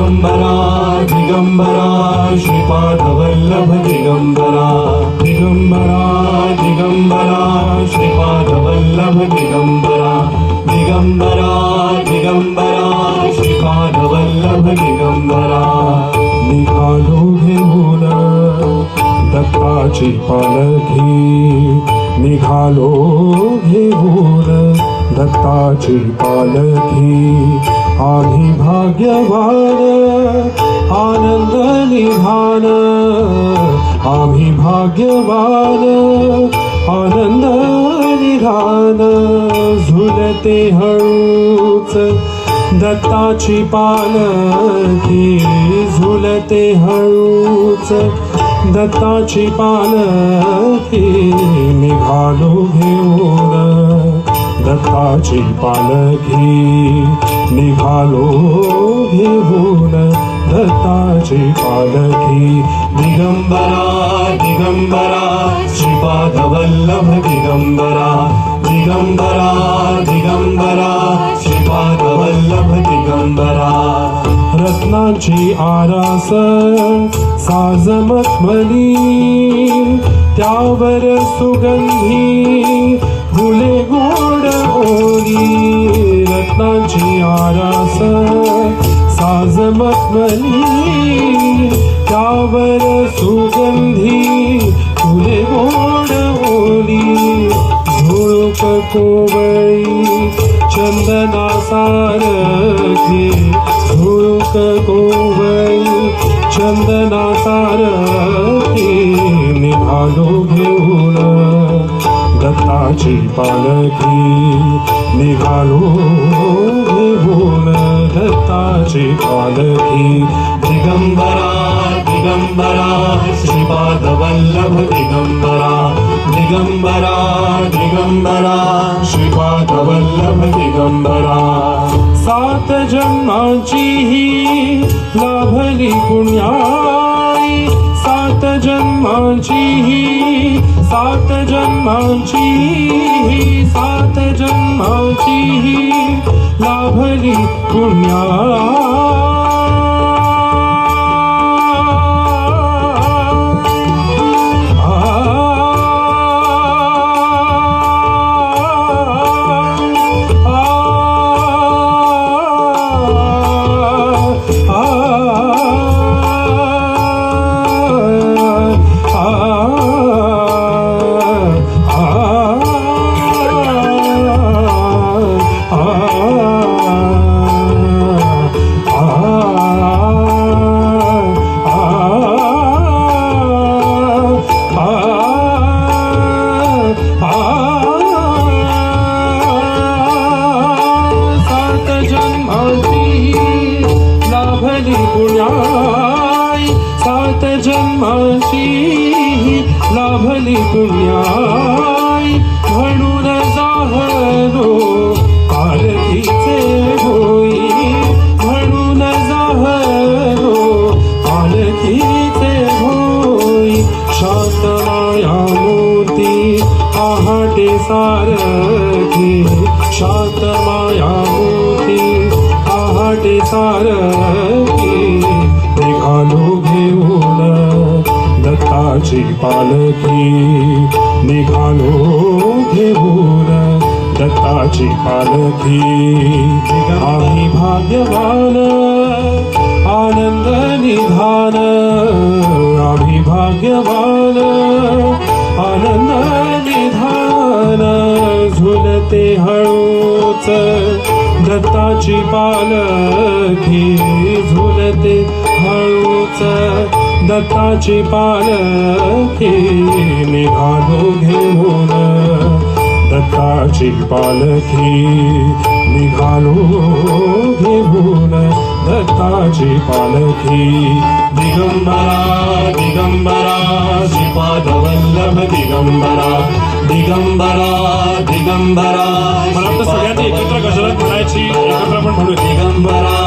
दिगंबरा दिगंबरा श्रीपादवल्लभ दिगंबरा दिगंबरा दिगंबरा श्रीपादवल्लभ दिगंबरा दिगंबरा दिगंबरा श्रीपादवल्लभ दिगंबरा निघालो घेऊन दत्ताची पालखी निघालो घेऊन दत्ताची पालखी आम्ही भाग्यवान आनंद निधान आम्ही भाग्यवान आनंद निधान झुलते हळूच दत्ताची पालखी झुलते हळूच दत्ताची पालखी निघालो घेऊन दत्ताची पालखी निघालो घेऊन दत्ताची पालखी दिगंबरा दिगंबरा श्रीपादवल्लभ दिगंबरा दिगंबरा दिगंबरा श्रीपादवल्लभ दिगंबरा रत्नाची आरास साज मखमली त्यावर सुगंधी फुले गोड ओली रत्नाची आरास साज मखमली त्यावर सुगंधी फुले गोड ओली झुळूक कोवळी चंदना सारखी झुळूक कोवळी चंदना सारखी निघालो घेऊन दत्ताची पालखी निघालो घेऊन दत्ताची पालखी दिगंबरा दिगंबरा श्रीपादवल्लभ दिगंबरा दिगंबरा दिगंबरा श्रीपादवल्लभ दिगंबरा सात जन्माची ही लाभली पुण्याई सात जन्माची ही सात जन्माची ही सात जन्माची ही लाभली पुण्याई पुण्याई सात जन्माची लाभली पुण्याई म्हणून जाहलो पालखीचे होई म्हणून जाहलो पालखीचे होई शांत माया मूर्ती आहाटे सारखी शांत माया मूर्ती आहाटे सारखी निघालो घेऊन दत्ताची पालखी निघालो घेऊन दत्ताची पालखी आम्ही भाग्यवान आनंद निधान आम्ही भाग्यवान आनंद निधान झुलते हळूच दत्ताची पालखी झुलते हळूच दत्ताची पालखी निघालो घेऊन दत्ताची पालखी निघालो घेऊन दत्ताची पालखी दिगंबरा दिगंबरा श्रीपादवल्लभ दिगंबरा दिगंबरा दिगंबरा मला वाटतं सगळ्यांनी एकत्र गजरात म्हणायची एकत्र पण म्हणू दिगंबरा